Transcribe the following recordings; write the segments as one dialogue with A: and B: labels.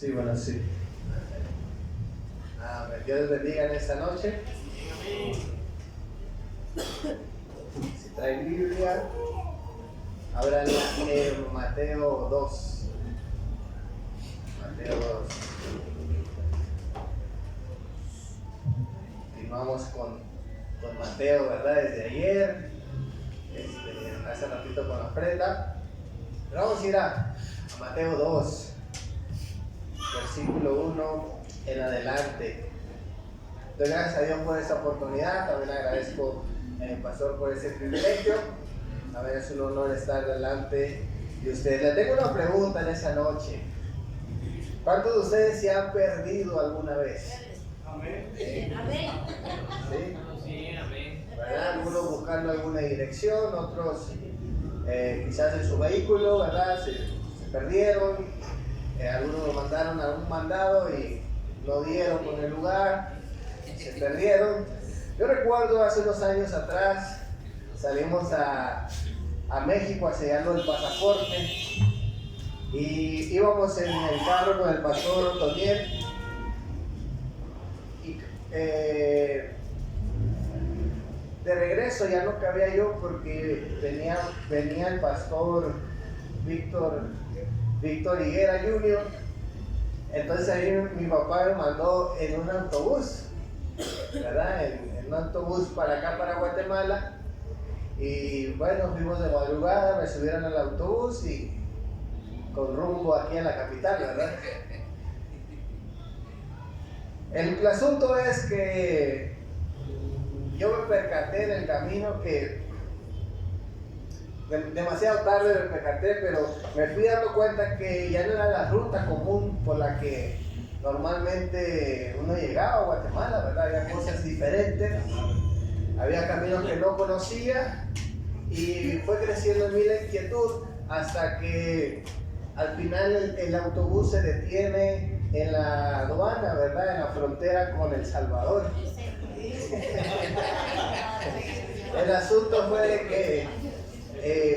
A: Sí, bueno, sí. Dios les bendiga en esta noche. Si traen Biblia, ábranla en Mateo 2. Mateo 2. Continuamos con Mateo, ¿verdad? Desde ayer. Hace ratito con la ofrenda. Pero vamos a ir a Mateo 2. Versículo 1 en adelante. Doy gracias a Dios por esta oportunidad. También agradezco al pastor por ese privilegio. A ver, es un honor estar delante de ustedes. Les tengo una pregunta en esta noche. ¿Cuántos de ustedes se han perdido alguna vez?
B: Amén.
C: Amén.
A: ¿Sí?
B: Sí, amén.
A: ¿Verdad? Algunos buscando alguna dirección, otros quizás en su vehículo, ¿verdad? Se perdieron. Algunos lo mandaron a un mandado y no dieron con el lugar, se perdieron. Yo recuerdo hace unos años atrás, salimos a México a sellarlo el pasaporte y íbamos en el carro con el pastor Otoniel y de regreso ya no cabía yo porque venía el pastor Víctor Higuera Jr. Entonces ahí mi papá me mandó en un autobús, ¿verdad? En un autobús para acá, para Guatemala. Y bueno, fuimos de madrugada, me subieron al autobús y con rumbo aquí a la capital, ¿verdad? El asunto es que yo me percaté en el camino que demasiado tarde me percaté, pero me fui dando cuenta que ya no era la ruta común por la que normalmente uno llegaba a Guatemala, ¿verdad? Había cosas diferentes, había caminos que no conocía y fue creciendo en mí la inquietud hasta que al final el autobús se detiene en la aduana, ¿verdad? En la frontera con El Salvador. El asunto fue de que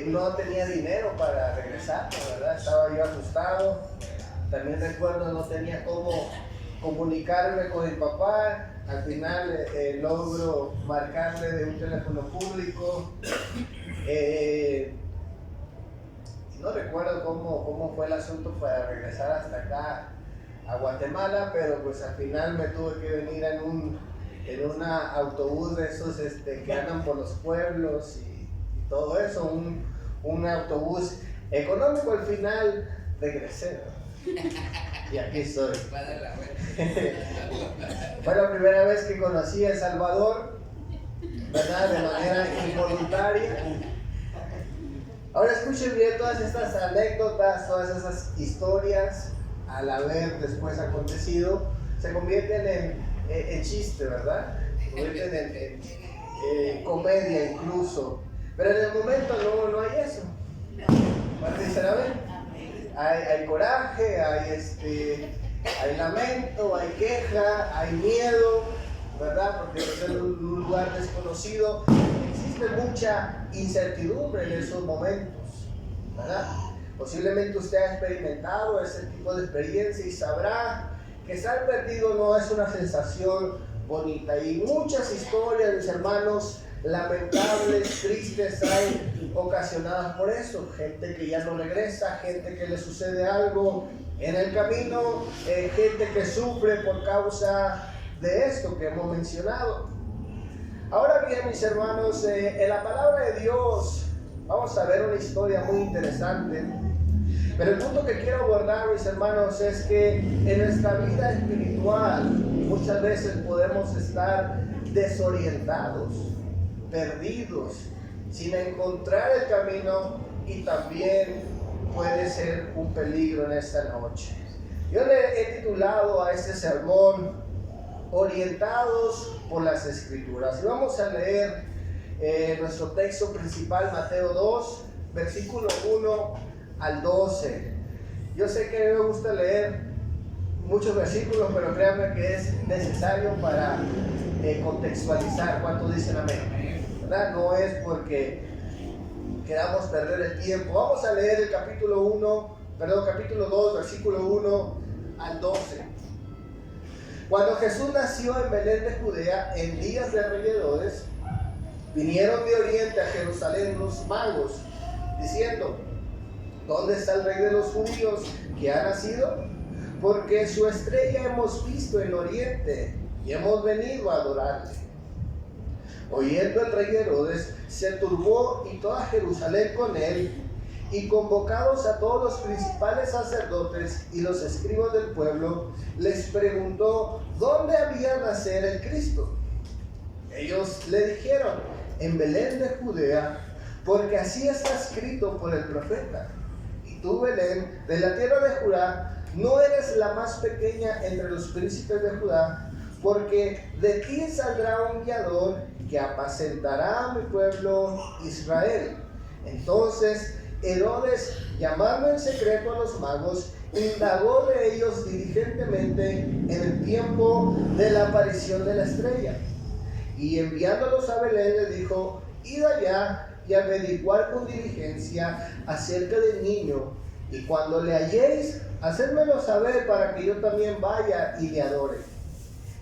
A: no tenía dinero para regresar, ¿verdad? Estaba yo asustado. También recuerdo no tenía cómo comunicarme con el papá. Al final logro marcarle de un teléfono público. No recuerdo cómo fue el asunto para regresar hasta acá a Guatemala, pero pues al final me tuve que venir en un autobús de esos que andan por los pueblos y todo eso, un autobús económico. Al final regresé, ¿no? Y aquí estoy. Fue la primera vez que conocí a El Salvador, ¿verdad? De manera involuntaria. Ahora escuchen bien todas estas anécdotas, todas esas historias, al haber después acontecido, se convierten en chiste, ¿verdad? Se convierten en comedia incluso. Pero en el momento no hay eso. Dicen, a ver, hay coraje, hay lamento, hay queja, hay miedo, ¿verdad? Porque es un lugar desconocido. Existe mucha incertidumbre en esos momentos, ¿verdad? Posiblemente usted ha experimentado ese tipo de experiencia y sabrá que estar perdido no es una sensación bonita. Y muchas historias, mis hermanos, lamentables, tristes, hay ocasionadas por eso. Gente que ya no regresa, gente que le sucede algo en el camino, gente que sufre por causa de esto que hemos mencionado. Ahora bien, mis hermanos, en la palabra de Dios vamos a ver una historia muy interesante. Pero el punto que quiero abordar, mis hermanos, es que en nuestra vida espiritual muchas veces podemos estar desorientados, perdidos, sin encontrar el camino, y también puede ser un peligro en esta noche. Yo le he titulado a este sermón Orientados por las Escrituras. Y vamos a leer nuestro texto principal, Mateo 2, versículo 1 al 12. Yo sé que me gusta leer muchos versículos, pero créanme que es necesario para contextualizar. ¿Cuántos dicen amén? ¿Verdad? No es porque queramos perder el tiempo. Vamos a leer el capítulo 2, versículo 1 al 12. Cuando Jesús nació en Belén de Judea, en días de rey Herodes, vinieron de oriente a Jerusalén los magos, diciendo: ¿dónde está el rey de los judíos que ha nacido? Porque su estrella hemos visto en oriente y hemos venido a adorarle. Oyendo el rey Herodes, se turbó y toda Jerusalén con él, y convocados a todos los principales sacerdotes y los escribas del pueblo, les preguntó dónde había de nacer el Cristo. Ellos le dijeron: en Belén de Judea, porque así está escrito por el profeta: y tú, Belén, de la tierra de Judá, no eres la más pequeña entre los príncipes de Judá, porque de ti saldrá un guiador que apacentará a mi pueblo Israel. Entonces Herodes, llamando en secreto a los magos, indagó de ellos diligentemente en el tiempo de la aparición de la estrella. Y enviándolos a Belén, les dijo: id allá y averiguar con diligencia acerca del niño, y cuando le halléis, hacedmelo saber para que yo también vaya y le adore.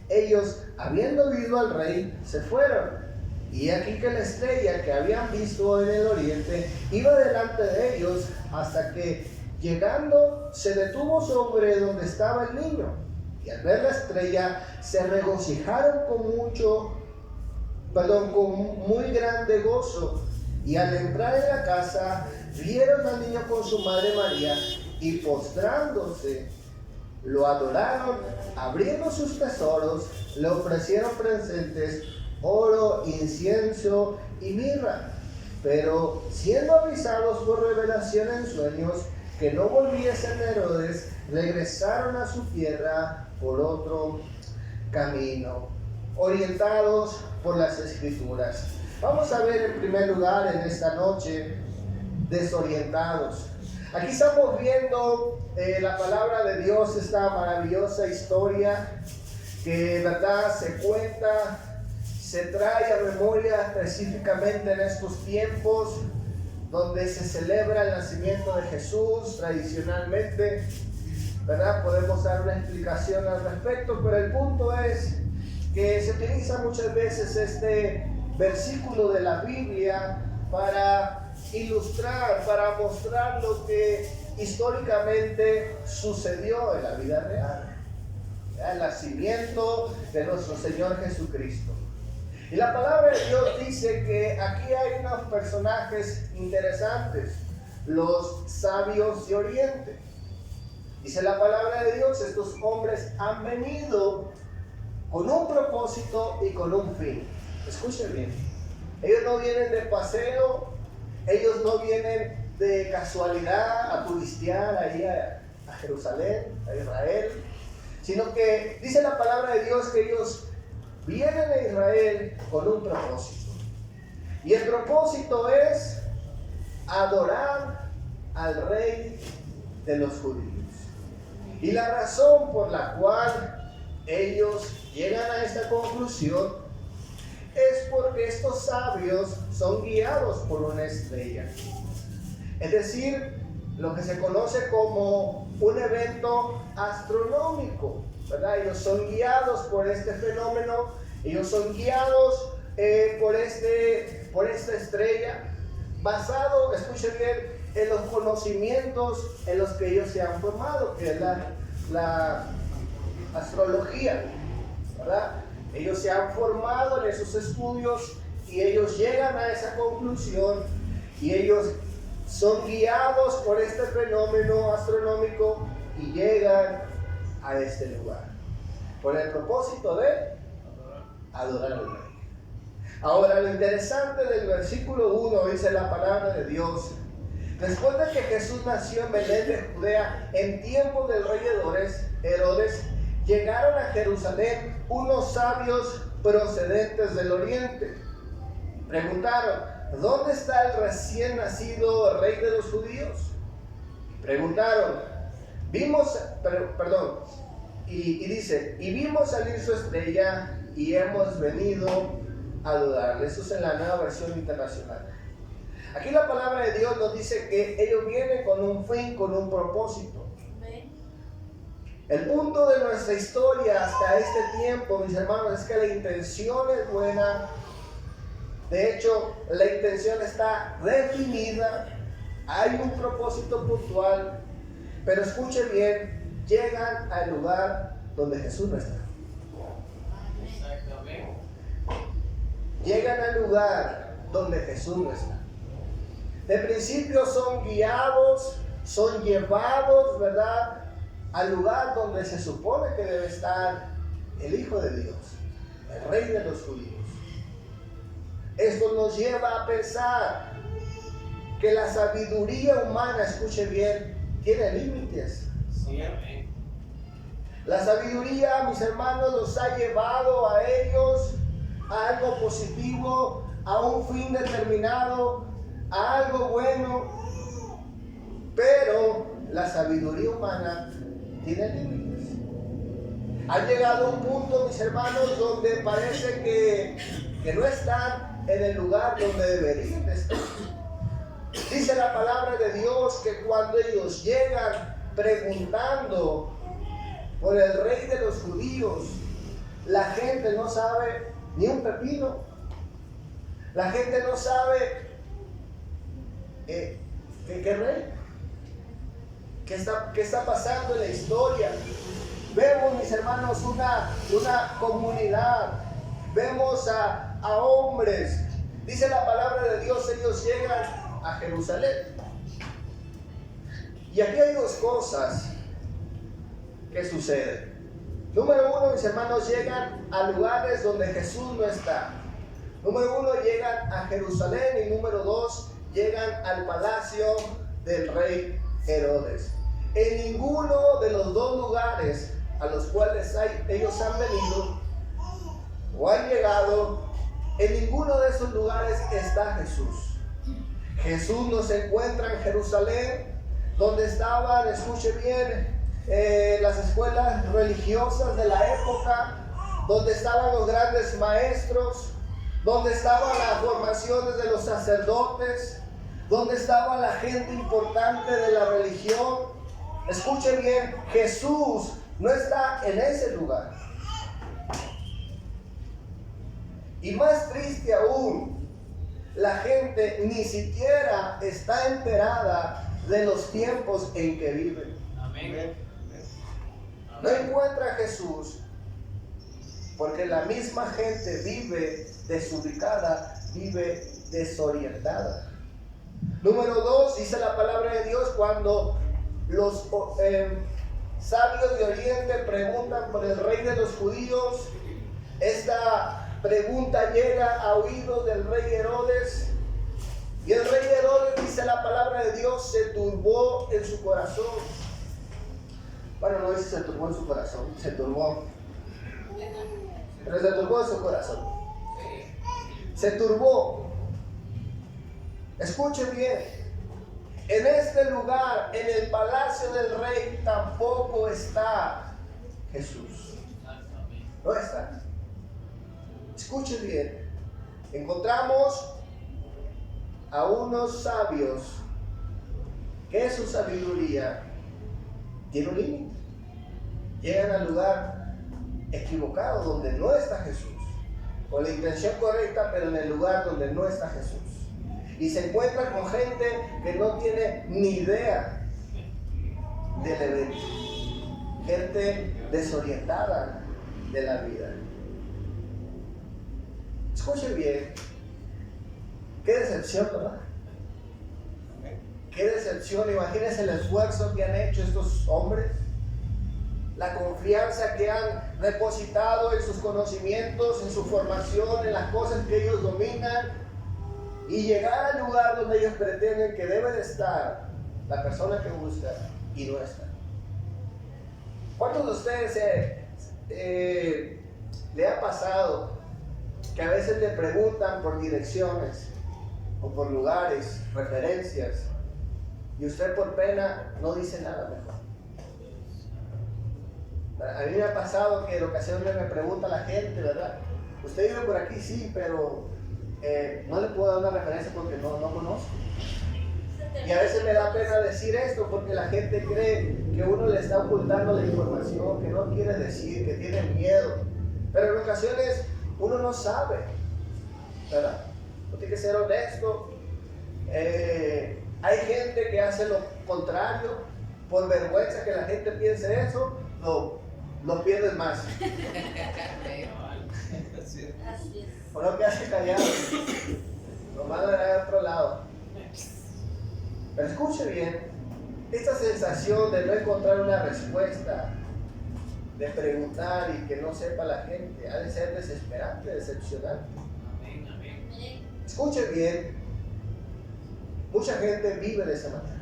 A: Ellos, habiendo oído al rey, se fueron. Y aquí que la estrella que habían visto en el oriente iba delante de ellos, hasta que, llegando, se detuvo sobre donde estaba el niño. Y al ver la estrella, se regocijaron con muy grande gozo. Y al entrar en la casa, vieron al niño con su madre María, y postrándose, lo adoraron. Abriendo sus tesoros, le ofrecieron presentes: oro, incienso y mirra. Pero siendo avisados por revelación en sueños que no volviesen a Herodes, regresaron a su tierra por otro camino, orientados por las Escrituras. Vamos a ver en primer lugar en esta noche, desorientados. Aquí estamos viendo la palabra de Dios, esta maravillosa historia que, verdad, se cuenta, se trae a memoria específicamente en estos tiempos donde se celebra el nacimiento de Jesús tradicionalmente, ¿verdad? Podemos dar una explicación al respecto, pero el punto es que se utiliza muchas veces este versículo de la Biblia para ilustrar, para mostrar lo que históricamente sucedió en la vida real, el nacimiento de nuestro Señor Jesucristo. Y la palabra de Dios dice que aquí hay unos personajes interesantes, los sabios de Oriente. Dice la palabra de Dios: estos hombres han venido con un propósito y con un fin. Escuchen bien, ellos no vienen de paseo, ellos no vienen de casualidad a turistear ahí a Jerusalén, a Israel, sino que dice la palabra de Dios que ellos vienen a Israel con un propósito. Y el propósito es adorar al Rey de los judíos. Y la razón por la cual ellos llegan a esta conclusión es porque estos sabios son guiados por una estrella. Es decir, lo que se conoce como un evento astronómico, ¿verdad? Ellos son guiados por este fenómeno, ellos son guiados por esta estrella, basado, escuchen bien, en los conocimientos en los que ellos se han formado, que es la astrología, ¿verdad? Ellos se han formado en esos estudios y ellos llegan a esa conclusión y ellos son guiados por este fenómeno astronómico y llegan a este lugar con el propósito de adorar al Rey. Ahora, lo interesante del versículo 1 dice la palabra de Dios: después de que Jesús nació en Belén de Judea, en tiempo del rey Herodes, llegaron a Jerusalén unos sabios procedentes del oriente. Preguntaron: ¿dónde está el recién nacido rey de los judíos? Preguntaron, vimos salir su estrella y hemos venido a adorarle. Eso es en la Nueva Versión Internacional. Aquí la palabra de Dios nos dice que ellos vienen con un fin, con un propósito. El punto de nuestra historia hasta este tiempo, mis hermanos, es que la intención es buena. De hecho, la intención está definida. Hay un propósito puntual. Pero escuche bien, llegan al lugar donde Jesús no está.
B: Exactamente.
A: Llegan al lugar donde Jesús no está. De principio son guiados, son llevados, ¿verdad?, al lugar donde se supone que debe estar el Hijo de Dios, el Rey de los judíos. Esto nos lleva a pensar que la sabiduría humana, escuche bien, tiene límites.
B: Sí, amén.
A: La sabiduría, mis hermanos, los ha llevado a ellos a algo positivo, a un fin determinado, a algo bueno, pero la sabiduría humana tiene límites. Ha llegado un punto, mis hermanos, donde parece que no están en el lugar donde deberían estar. Dice la palabra de Dios que cuando ellos llegan preguntando por el Rey de los judíos, la gente no sabe ni un pepino. La gente no sabe ¿qué rey? ¿Qué está pasando en la historia? Vemos, mis hermanos, una comunidad. Vemos a hombres. Dice la palabra de Dios, ellos llegan a Jerusalén. Y aquí hay dos cosas que suceden. Número uno, mis hermanos, llegan a lugares donde Jesús no está. Número uno, llegan a Jerusalén. Y número dos, llegan al palacio del rey Herodes. En ninguno de los dos lugares a los cuales ellos han venido o han llegado, en ninguno de esos lugares está Jesús. Jesús no se encuentra en Jerusalén, donde estaban, escuche bien, las escuelas religiosas de la época, donde estaban los grandes maestros, donde estaban las formaciones de los sacerdotes, donde estaba la gente importante de la religión. Escuche bien, Jesús no está en ese lugar. Y más triste aún, la gente ni siquiera está enterada de los tiempos en que viven.
B: Amén.
A: No encuentra a Jesús porque la misma gente vive desubicada, vive desorientada. Número dos, dice la palabra de Dios, cuando los sabios de Oriente preguntan por el Rey de los judíos, esta pregunta llega a oídos del rey Herodes, y el rey Herodes, dice la palabra de Dios, se turbó en su corazón. Bueno, no dice se turbó en su corazón, se turbó, pero se turbó en su corazón. Se turbó. Escuchen bien, en este lugar, en el palacio del rey, tampoco está Jesús. No está. Escuchen bien, encontramos a unos sabios que su sabiduría tiene un límite. Llegan al lugar equivocado, donde no está Jesús, con la intención correcta, pero en el lugar donde no está Jesús. Y se encuentran con gente que no tiene ni idea del evento, gente desorientada de la vida. Escuchen bien, qué decepción, ¿verdad? Qué decepción. Imagínense el esfuerzo que han hecho estos hombres, la confianza que han depositado en sus conocimientos, en su formación, en las cosas que ellos dominan, y llegar al lugar donde ellos pretenden que debe de estar la persona que busca y no está. ¿Cuántos de ustedes le ha pasado que a veces le preguntan por direcciones o por lugares, referencias, y usted por pena no dice nada mejor? A mí me ha pasado que en ocasiones me pregunta la gente, ¿verdad? Usted vive por aquí, sí, pero no le puedo dar una referencia porque no conozco. Y a veces me da pena decir esto porque la gente cree que uno le está ocultando la información, que no quiere decir, que tiene miedo. Pero en ocasiones uno no sabe, ¿verdad? Uno tiene que ser honesto. Hay gente que hace lo contrario, por vergüenza que la gente piense eso, lo pierden más. O no quedarse callado, lo mandan a otro lado. Pero escuche bien, esta sensación de no encontrar una respuesta, de preguntar y que no sepa la gente, ha de ser desesperante, decepcionante.
B: Amén, amén.
A: Escuche bien, mucha gente vive de esa manera.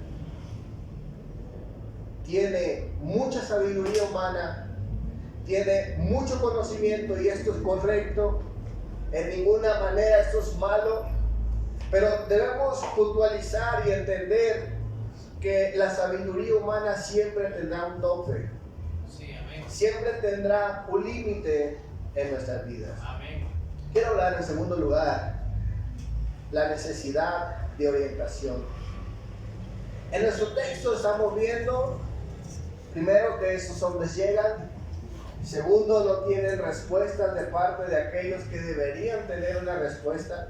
A: Tiene mucha sabiduría humana, tiene mucho conocimiento y esto es correcto. En ninguna manera esto es malo, pero debemos puntualizar y entender que la sabiduría humana siempre tendrá un tope.
B: Sí, amén.
A: Siempre tendrá un límite en nuestras vidas.
B: Amén.
A: Quiero hablar en segundo lugar, la necesidad de orientación. En nuestro texto estamos viendo, primero, que esos hombres llegan. Segundo, no tienen respuestas de parte de aquellos que deberían tener una respuesta.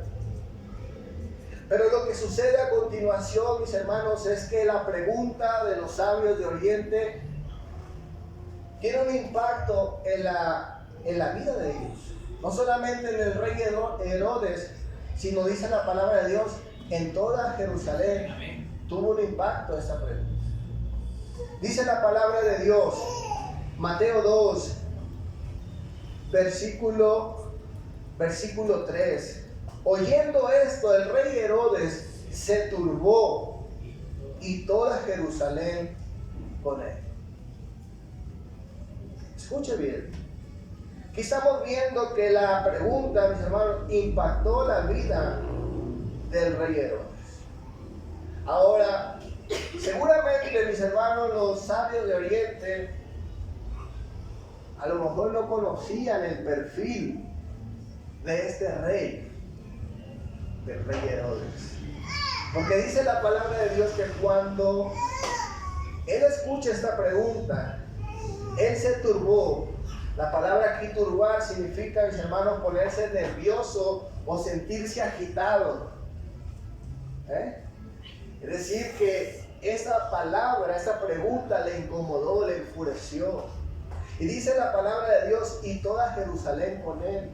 A: Pero lo que sucede a continuación, mis hermanos, es que la pregunta de los sabios de Oriente tiene un impacto en la vida de ellos. No solamente en el rey Herodes, sino dice la palabra de Dios, en toda Jerusalén.
B: Amén.
A: Tuvo un impacto esta pregunta. Dice la palabra de Dios, Mateo 2, versículo 3. Oyendo esto, el rey Herodes se turbó y toda Jerusalén con él. Escuche bien. Aquí estamos viendo que la pregunta, mis hermanos, impactó la vida del rey Herodes. Ahora, seguramente, mis hermanos, los sabios de Oriente a lo mejor no conocían el perfil de este rey, del rey Herodes. Porque dice la palabra de Dios que cuando él escucha esta pregunta, él se turbó. La palabra aquí turbar significa, mis hermanos, ponerse nervioso o sentirse agitado. Es decir, que esta palabra, esta pregunta le incomodó, le enfureció. Y dice la palabra de Dios, y toda Jerusalén con él.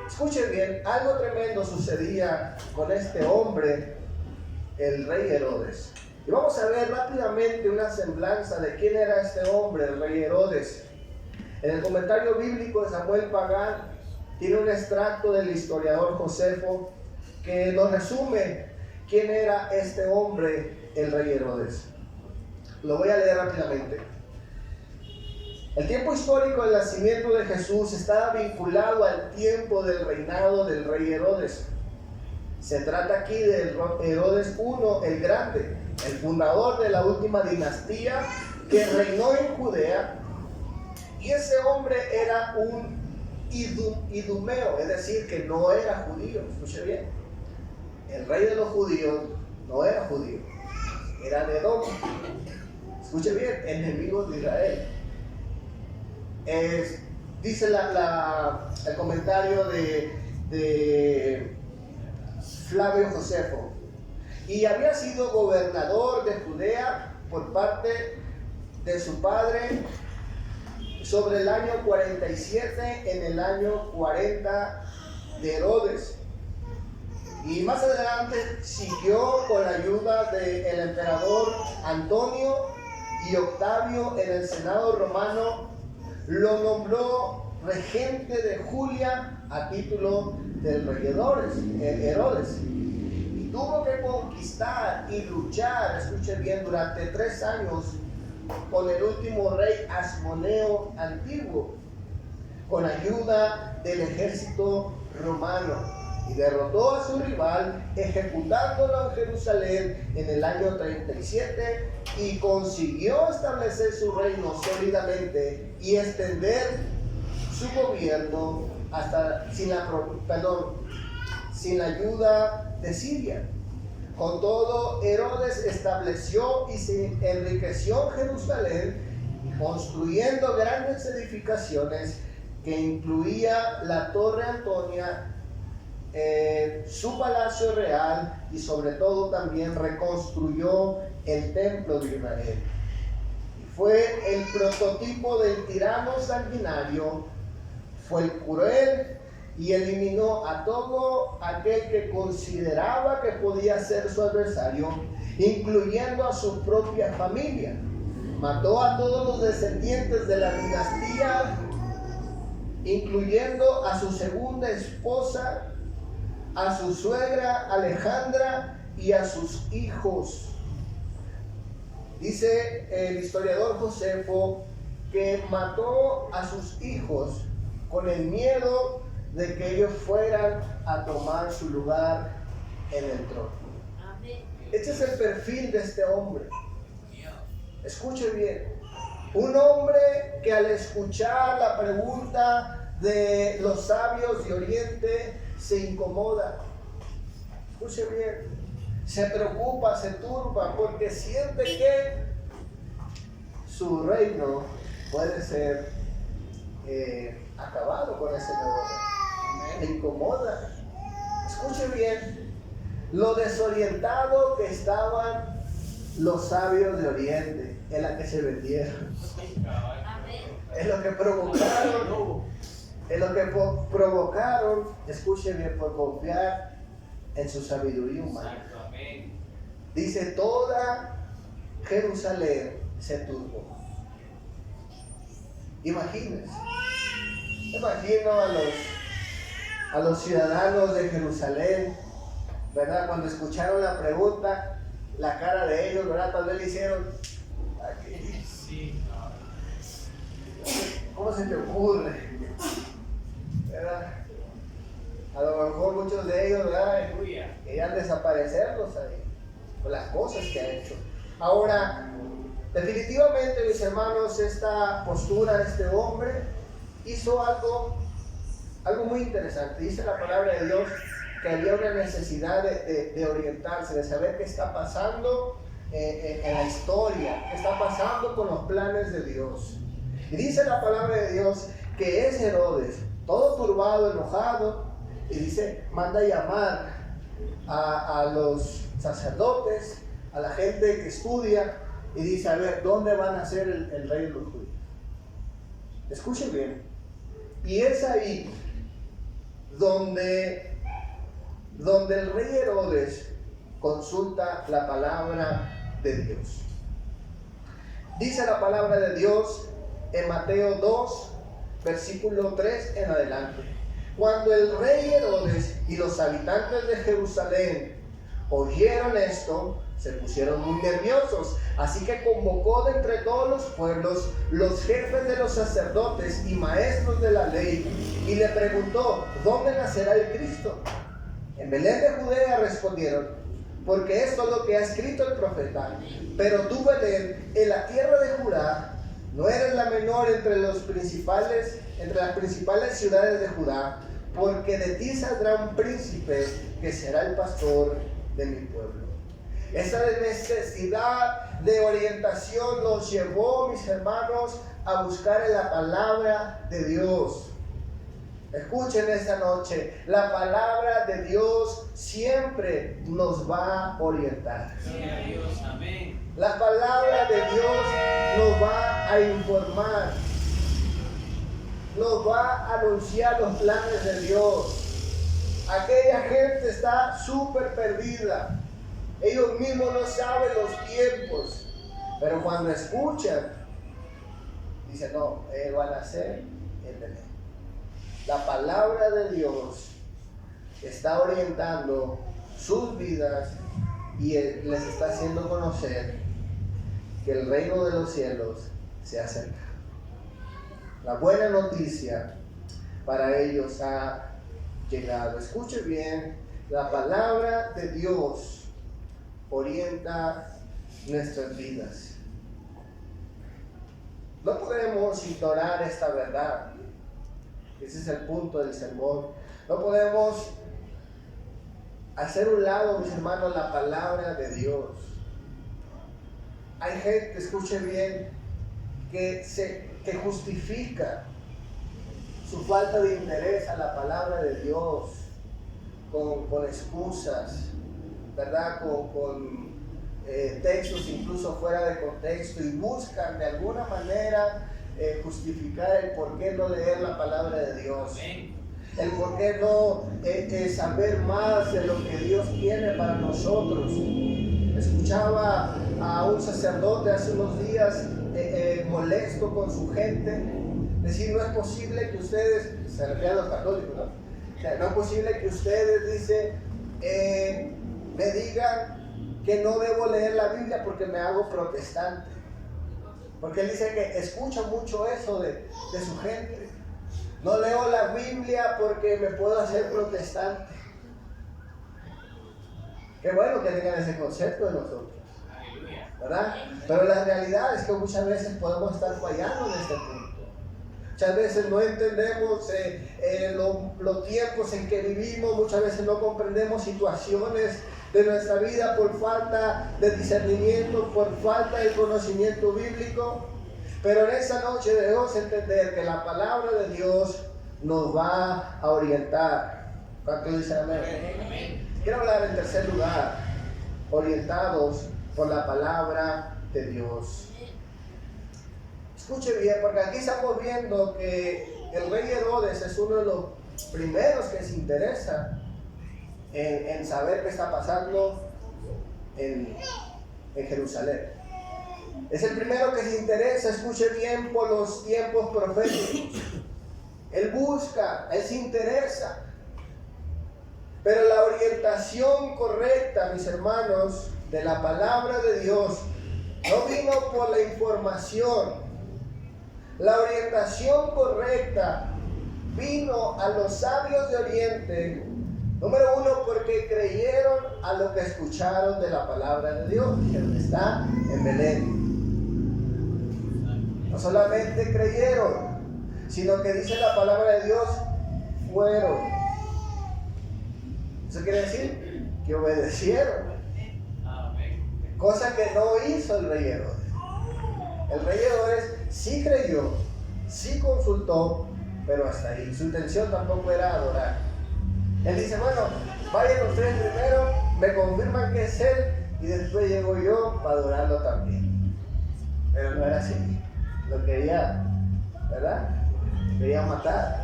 A: Escuchen bien, algo tremendo sucedía con este hombre, el rey Herodes. Y vamos a ver rápidamente una semblanza de quién era este hombre, el rey Herodes. En el comentario bíblico de Samuel Pagán tiene un extracto del historiador Josefo que nos resume quién era este hombre, el rey Herodes. Lo voy a leer rápidamente. El tiempo histórico del nacimiento de Jesús estaba vinculado al tiempo del reinado del rey Herodes. Se trata aquí de Herodes I el Grande, el fundador de la última dinastía que reinó en Judea. Y ese hombre era un idumeo, es decir, que no era judío. Escuche bien. El rey de los judíos no era judío, era de Edom. Escuche bien, enemigos de Israel. Dice el comentario de Flavio Josefo. Y había sido gobernador de Judea por parte de su padre sobre el año 47 en el año 40 de Herodes. Y más adelante siguió con la ayuda del emperador Antonio y Octavio en el Senado romano. Lo nombró regente de Julia a título del rey Herodes. Y tuvo que conquistar y luchar, escuche bien, durante 3 años con el último rey Asmoneo antiguo, con ayuda del ejército romano. Y derrotó a su rival, ejecutándolo en Jerusalén en el año 37, y consiguió establecer su reino sólidamente y extender su gobierno hasta sin la ayuda de Siria. Con todo, Herodes estableció y se enriqueció en Jerusalén, construyendo grandes edificaciones que incluía la Torre Antonia, su palacio real, y sobre todo también reconstruyó el templo de Israel. Y fue el prototipo del tirano sanguinario, fue el cruel, y eliminó a todo aquel que consideraba que podía ser su adversario, incluyendo a su propia familia. Mató a todos los descendientes de la dinastía, incluyendo a su segunda esposa, a su suegra Alejandra y a sus hijos. Dice el historiador Josefo que mató a sus hijos con el miedo de que ellos fueran a tomar su lugar en el trono. Este es el perfil de este hombre. Escuche bien. Un hombre que al escuchar la pregunta de los sabios de Oriente se incomoda. Escuche bien. Se preocupa, se turba, porque siente que su reino puede ser acabado con ese negocio. Le incomoda. Escuche bien lo desorientado que estaban los sabios de Oriente, en la que se vendieron. Es lo que provocaron, escuche bien, por confiar en su sabiduría humana. Dice, toda Jerusalén se turbó. Imagínense. Imagino a los ciudadanos de Jerusalén, ¿verdad? Cuando escucharon la pregunta, la cara de ellos, ¿verdad? Tal vez le hicieron, ¿cómo se te ocurre? ¿Verdad? A lo mejor muchos de ellos, ¿verdad? Querían desaparecerlos ahí, por las cosas que ha hecho. Ahora, definitivamente, mis hermanos, esta postura de este hombre hizo algo muy interesante. Dice la palabra de Dios que había una necesidad de orientarse, de saber qué está pasando en la historia, qué está pasando con los planes de Dios. Y dice la palabra de Dios que es Herodes, todo turbado, enojado, y dice, manda llamar a los sacerdotes, a la gente que estudia, y dice, a ver, ¿dónde van a ser el rey de los judíos? Escuchen bien. Y es ahí donde el rey Herodes consulta la palabra de Dios. Dice la palabra de Dios en Mateo 2, versículo 3 en adelante. Cuando el rey Herodes y los habitantes de Jerusalén oyeron esto, se pusieron muy nerviosos, así que convocó de entre todos los pueblos los jefes de los sacerdotes y maestros de la ley y le preguntó, ¿dónde nacerá el Cristo? En Belén de Judea, respondieron, porque esto es lo que ha escrito el profeta. Pero tú, Belén, en la tierra de Judá, no eres la menor entre las principales ciudades de Judá, porque de ti saldrá un príncipe que será el pastor de mi pueblo. Esa necesidad de orientación nos llevó, mis hermanos, a buscar en la palabra de Dios. Escuchen esta noche, la palabra de Dios siempre nos va a orientar.
B: Dios, amén.
A: La palabra de Dios nos va a informar, nos va a anunciar los planes de Dios. Aquella gente está súper perdida. Ellos mismos no saben los tiempos, pero cuando escuchan, dicen, no, él va a nacer en Belén. La palabra de Dios está orientando sus vidas y les está haciendo conocer que el reino de los cielos se acerca. La buena noticia para ellos ha llegado. Escuche bien, la palabra de Dios orienta nuestras vidas. No podemos ignorar esta verdad. Ese es el punto del sermón. No podemos hacer un lado, mis hermanos, la palabra de Dios. Hay gente, escuche bien, que justifica su falta de interés a la palabra de Dios con excusas, ¿verdad? Con textos incluso fuera de contexto, y buscan de alguna manera justificar el por qué no leer la palabra de Dios. El por qué no saber más de lo que Dios tiene para nosotros. Escuchaba a un sacerdote hace unos días molesto con su gente, decir: no es posible que ustedes, se refiere a los católicos, ¿no? O sea, no es posible que ustedes, dice, me digan que no debo leer la Biblia porque me hago protestante. Porque él dice que escucha mucho eso de su gente. No leo la Biblia porque me puedo hacer protestante. Qué bueno que tengan ese concepto de nosotros, ¿verdad? Pero la realidad es que muchas veces podemos estar fallando en este punto. Muchas veces no entendemos los tiempos en que vivimos. Muchas veces no comprendemos situaciones de nuestra vida por falta de discernimiento, por falta de conocimiento bíblico. Pero en esta noche debemos entender que la palabra de Dios nos va a orientar. ¿Cuánto dicen amén? Quiero hablar en tercer lugar, orientados por la palabra de Dios. Escuche bien, porque aquí estamos viendo que el rey Herodes es uno de los primeros que se interesa en saber qué está pasando en Jerusalén. Es el primero que se interesa, escuche bien, por los tiempos proféticos. Él busca, él se interesa. Pero la orientación correcta, mis hermanos, de la palabra de Dios no vino por la información. La orientación correcta vino a los sabios de Oriente, número uno, porque creyeron a lo que escucharon de la palabra de Dios, que está en Belén. No solamente creyeron, sino que dice la palabra de Dios, fueron. Eso quiere decir que obedecieron. Cosa que no hizo el rey Herodes. El rey Herodes sí creyó, sí consultó, pero hasta ahí. Su intención tampoco era adorar. Él dice: bueno, vayan ustedes primero, me confirman que es él, y después llego yo para adorarlo también. Pero no era así. Lo quería, ¿verdad? Quería matar.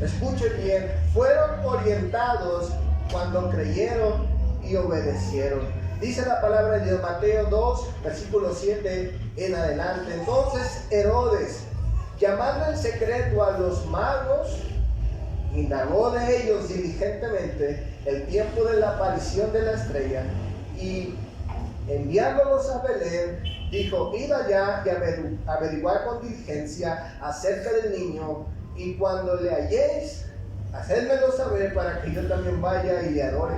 A: Escuchen bien, fueron orientados cuando creyeron y obedecieron. Dice la palabra de Dios, Mateo 2, versículo 7 en adelante. Entonces Herodes, llamando en secreto a los magos, indagó de ellos diligentemente el tiempo de la aparición de la estrella, y enviándolos a Belén, dijo: id allá y averiguad con diligencia acerca del niño, y cuando le halléis, hacedmelo saber para que yo también vaya y le adore.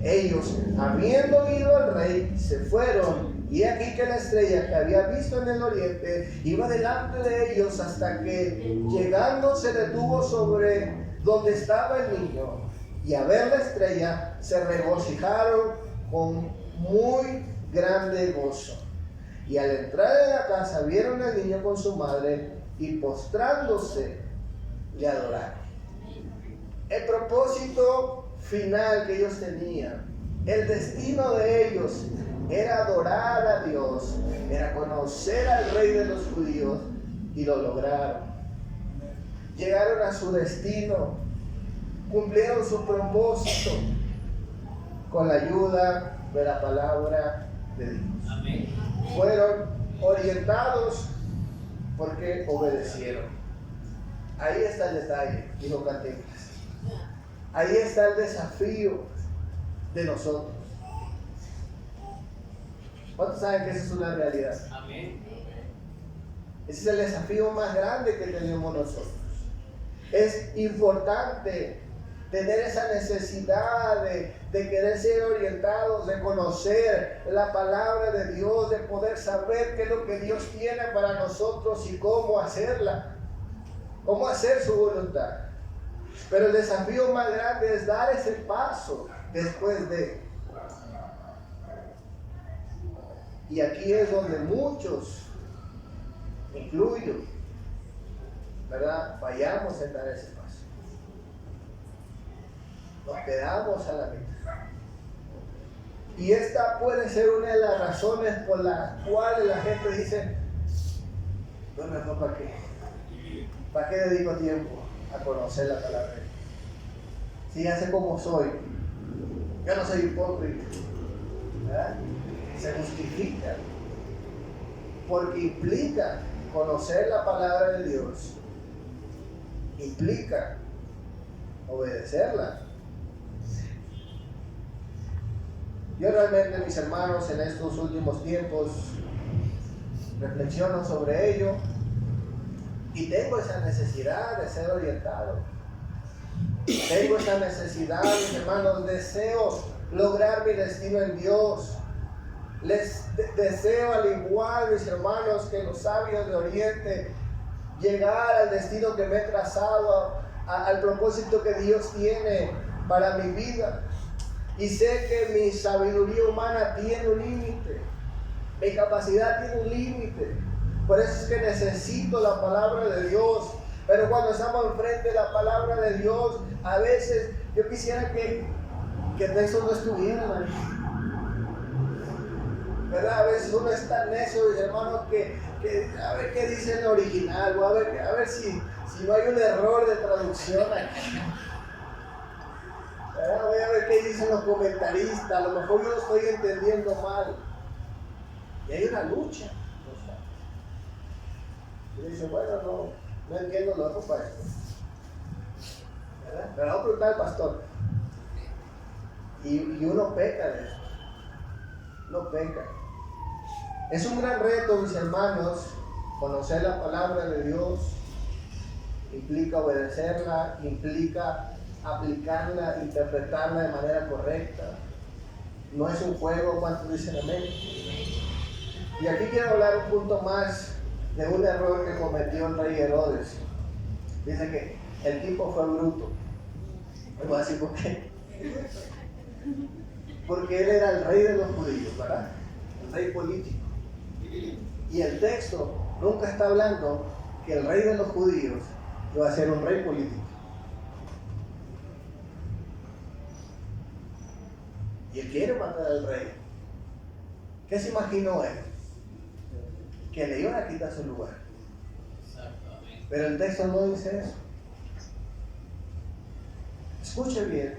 A: Ellos, habiendo ido al rey, se fueron, y aquí que la estrella que había visto en el oriente iba delante de ellos, hasta que llegando se detuvo sobre donde estaba el niño, y a ver la estrella se regocijaron con muy grande gozo. Y al entrar en la casa vieron al niño con su madre, y postrándose le adoraron. El propósito final que ellos tenían, el destino de ellos, era adorar a Dios, era conocer al rey de los judíos, y lo lograron. Llegaron a su destino, cumplieron su propósito con la ayuda de la palabra de Dios.
B: Amén.
A: Fueron orientados porque obedecieron. Ahí está el detalle, dijo Cantinflas. Ahí está el desafío de nosotros. ¿Cuántos saben que esa es una realidad?
B: Amén.
A: Ese es el desafío más grande que tenemos nosotros. Es importante tener esa necesidad de querer ser orientados, de conocer la palabra de Dios, de poder saber qué es lo que Dios tiene para nosotros y cómo hacerla, cómo hacer su voluntad. Pero el desafío más grande es dar ese paso después de. Y aquí es donde muchos, incluyo, ¿verdad?, fallamos en dar ese paso. Nos quedamos a la mitad. Y esta puede ser una de las razones por las cuales la gente dice, bueno, no, ¿para qué? ¿Para qué dedico tiempo a conocer la palabra de Dios? Si ya sé cómo soy, yo no soy hipócrita, ¿verdad? Se justifica, porque implica conocer la palabra de Dios, implica obedecerla. Yo realmente, mis hermanos, en estos últimos tiempos reflexiono sobre ello y tengo esa necesidad de ser orientado. Tengo esa necesidad, mis hermanos, deseo lograr mi destino en Dios. Deseo, al igual, mis hermanos, que los sabios de Oriente, llegar al destino que me he trazado, al propósito que Dios tiene para mi vida. Y sé que mi sabiduría humana tiene un límite, mi capacidad tiene un límite. Por eso es que necesito la palabra de Dios. Pero cuando estamos enfrente de la palabra de Dios, a veces yo quisiera que el texto no estuviera ahí, ¿verdad? A veces uno es tan necio, mis hermanos, que a ver qué dice el original, o a ver si no hay un error de traducción aquí. Voy a ver qué dicen los comentaristas, a lo mejor yo lo estoy entendiendo mal. Y hay una lucha. Y dice, bueno, no entiendo lo otro para esto. ¿Verdad? Pero vamos a preguntar al pastor. Y uno peca de eso. No peca. Es un gran reto, mis hermanos, conocer la palabra de Dios. Implica obedecerla, implica aplicarla, interpretarla de manera correcta. No es un juego, ¿cuántos dicen amén? Y aquí quiero hablar un punto más de un error que cometió el rey Herodes. Dice que el tipo fue bruto. Me voy a decir por qué. Porque él era el rey de los judíos, ¿verdad? El rey político. Y el texto nunca está hablando que el rey de los judíos iba a ser un rey político. Y él quiere matar al rey. ¿Qué se imaginó él? Que le iban a quitar su lugar. Pero el texto no dice eso. Escuche bien.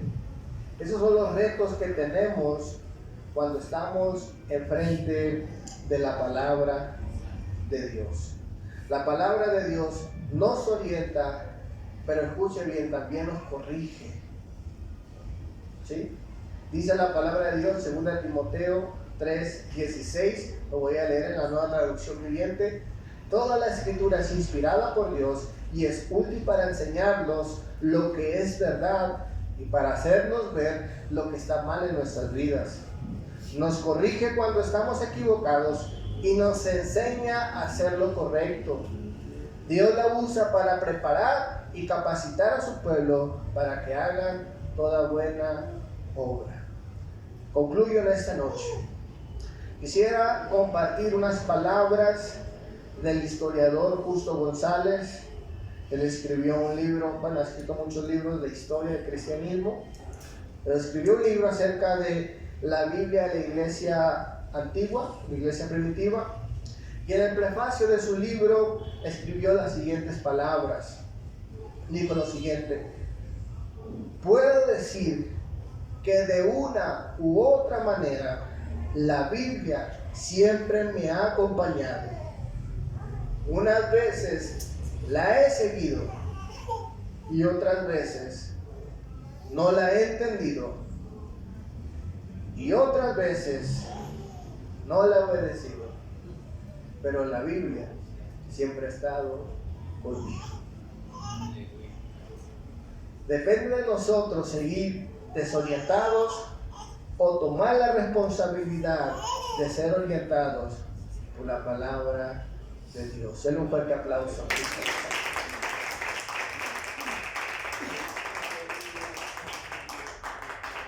A: Esos son los retos que tenemos cuando estamos enfrente de la palabra de Dios. La palabra de Dios nos orienta, pero escuche bien, también nos corrige. ¿Sí? Dice la palabra de Dios, 2 Timoteo 3:16, lo voy a leer en la Nueva Traducción Viviente. Toda la escritura es inspirada por Dios y es útil para enseñarnos lo que es verdad y para hacernos ver lo que está mal en nuestras vidas. Nos corrige cuando estamos equivocados y nos enseña a hacer lo correcto. Dios la usa para preparar y capacitar a su pueblo para que hagan toda buena obra. Concluyo en esta noche. Quisiera compartir unas palabras del historiador Justo González. Él escribió un libro, bueno, ha escrito muchos libros de historia del cristianismo, pero escribió un libro acerca de la Biblia de la iglesia antigua, la iglesia primitiva, y en el prefacio de su libro escribió las siguientes palabras. Dijo lo siguiente: puedo decir que de una u otra manera la Biblia siempre me ha acompañado. Unas veces la he seguido y otras veces no la he entendido y otras veces no la he obedecido, pero la Biblia siempre ha estado conmigo. Depende de nosotros seguir desorientados o tomar la responsabilidad de ser orientados por la palabra de Dios. Denle un fuerte aplauso.